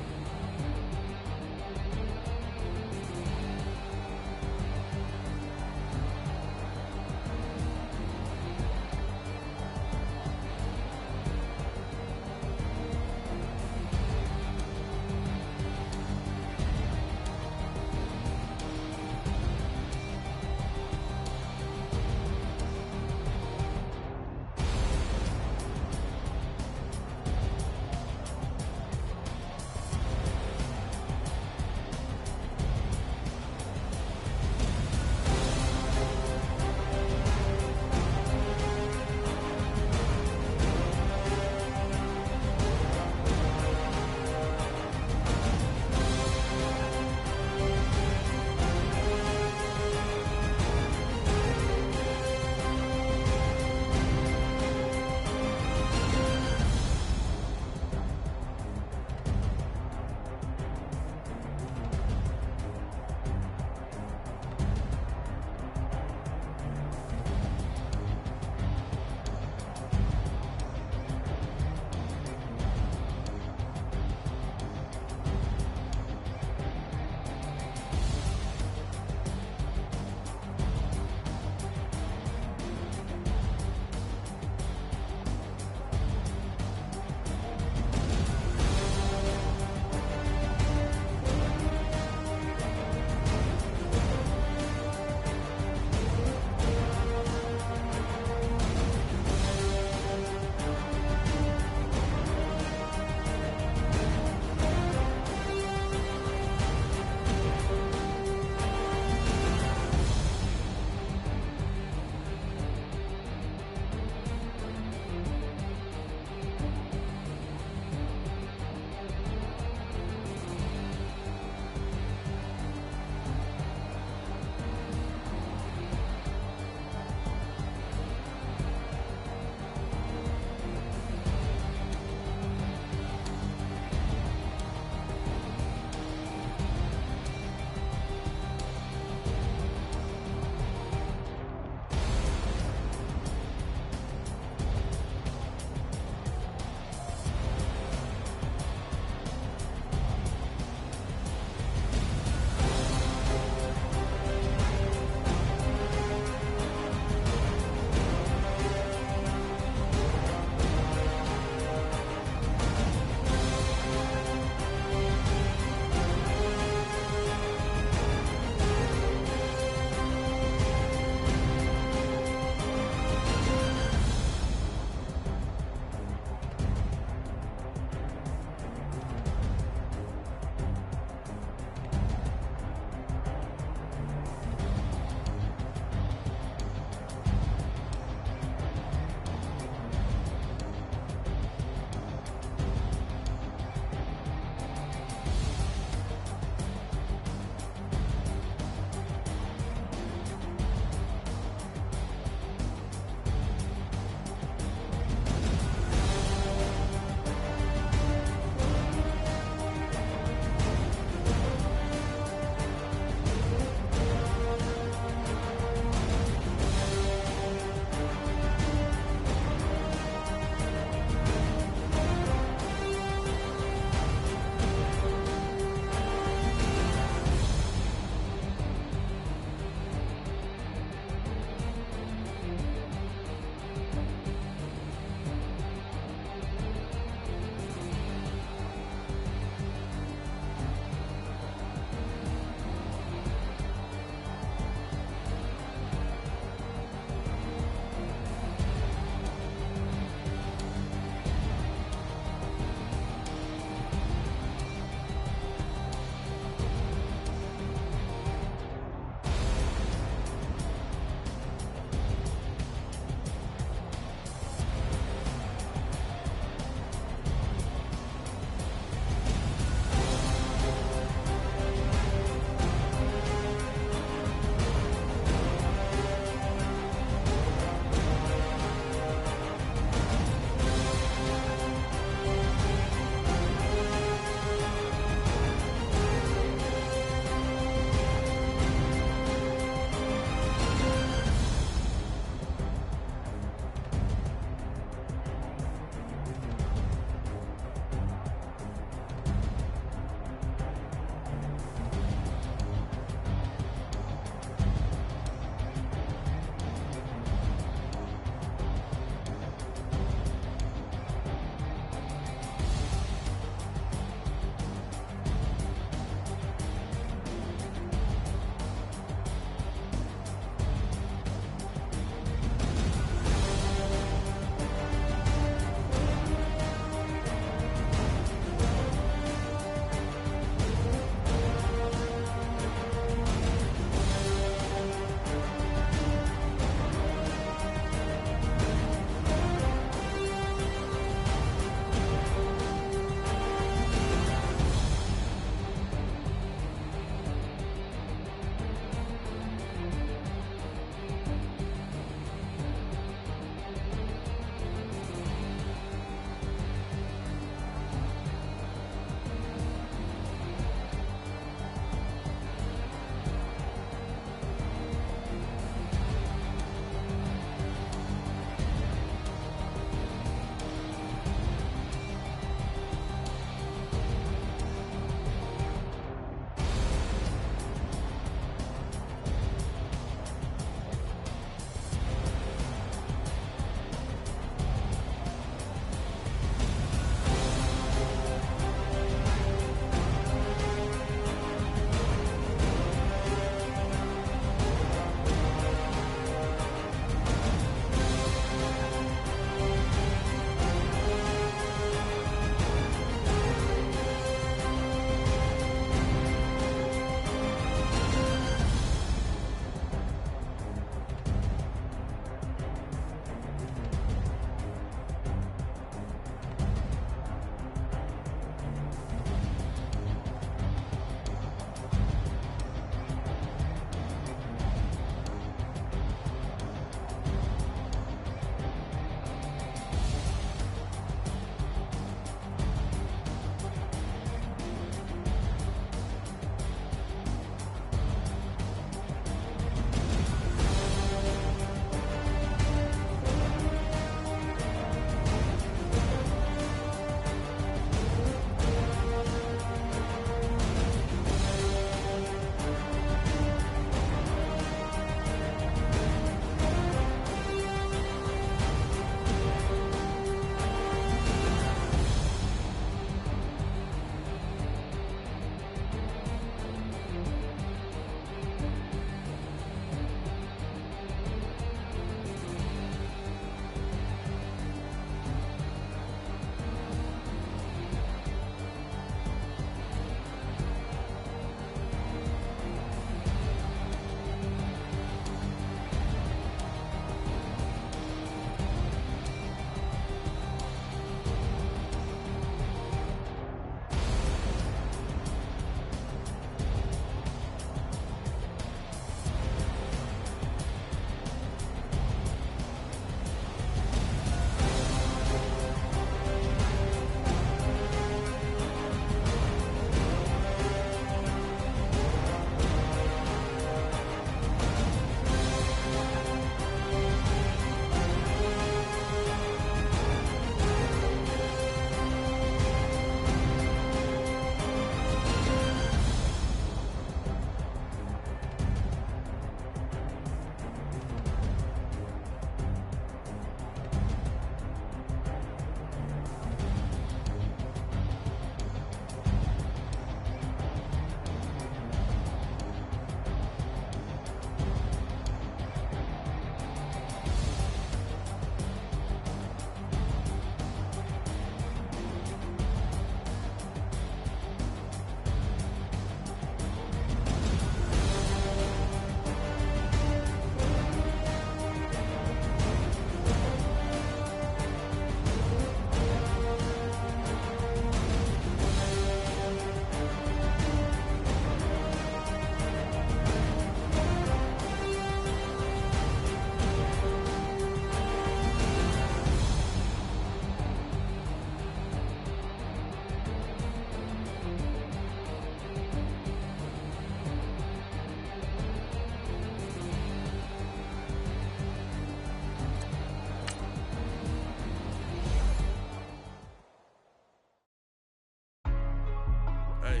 [SPEAKER 4] Hey,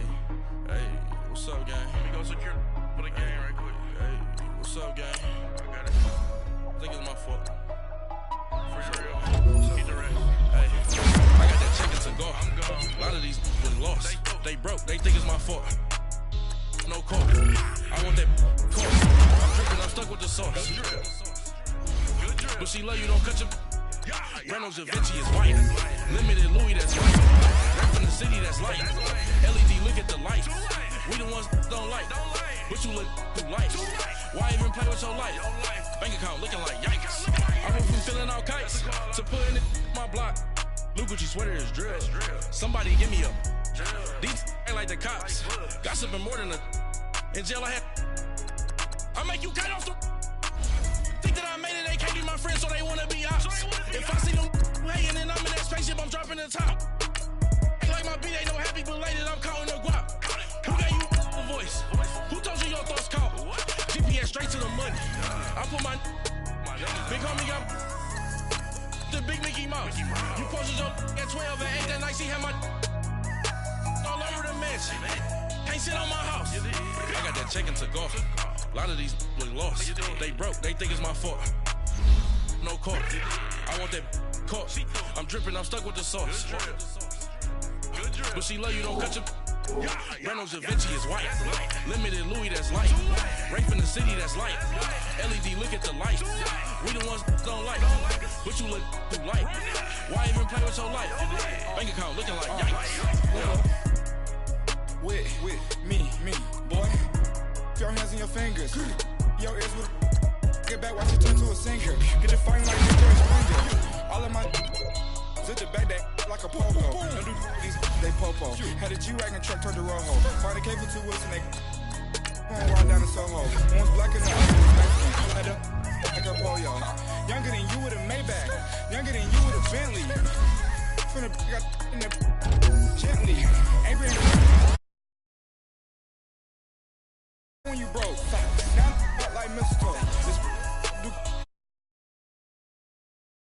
[SPEAKER 4] what's up, gang?
[SPEAKER 2] Let me go secure for the game right quick.
[SPEAKER 4] Hey, what's up, gang?
[SPEAKER 2] I got it.
[SPEAKER 4] I think it's my fault.
[SPEAKER 2] For real. Keep the rest.
[SPEAKER 4] Hey, I got that chicken to go.
[SPEAKER 2] I'm gone.
[SPEAKER 4] A lot of these been lost. They broke. They think it's my fault. No call. I want that call. I'm dripping. I'm stuck with the sauce.
[SPEAKER 2] Good drip.
[SPEAKER 4] But she love you. Don't cut your.
[SPEAKER 2] Yeah.
[SPEAKER 4] Reynolds Da Vinci is white. Limited Louis, that's light. Rap from the city, that's light. LED, look at the light. We the ones don't like. But you look too light. Why even play with your life? Bank account looking like yikes. I went from filling out kites to putting it in my block. Blue Gucci sweater is drill. Somebody give me a. These ain't like the cops. Gossiping more than a. In jail I had. I make you cut off the. Think that I made it, they can't be my friends, so they wanna be ops. If I see them hating and I'm in that spaceship, I'm dropping the top. Ain't like my beat, ain't no happy belated, I'm counting the guap. Who gave you a voice? Who told you your thoughts count? GPS straight to the money. I put my big homie got the big Mickey Mouse. You posted your at 12 and 8 that night, she had my all over the mansion. Can't sit on my house. I got that chicken to go. A lot of these look lost. They broke, they think it's my fault. No call. I want that caught. I'm dripping, I'm stuck with the sauce. But she love you, don't cut your. Reynolds Da Vinci is white. Limited Louis, that's light. Rape in the city, that's light. LED, look at the light. We the ones don't like. But you look too light. Why even play with your life? Bank account looking like yikes.
[SPEAKER 5] With me, boy. Your hands in your fingers. Your ears with. Get back, watch it turn to a singer. Get it fighting like a Jerry Springer. All of my. Zip the back that like a pogo. Don't do these, they popo. Had a G-Wagon truck turned to Rojo. Find a cable 2 wheels and they. Going wild down in Soho. One's black and the other was Mexican. Had a. Like a polio. Younger than you with a Maybach. Younger than you with a Bentley. From the. Got in the. Gently. Ain't been.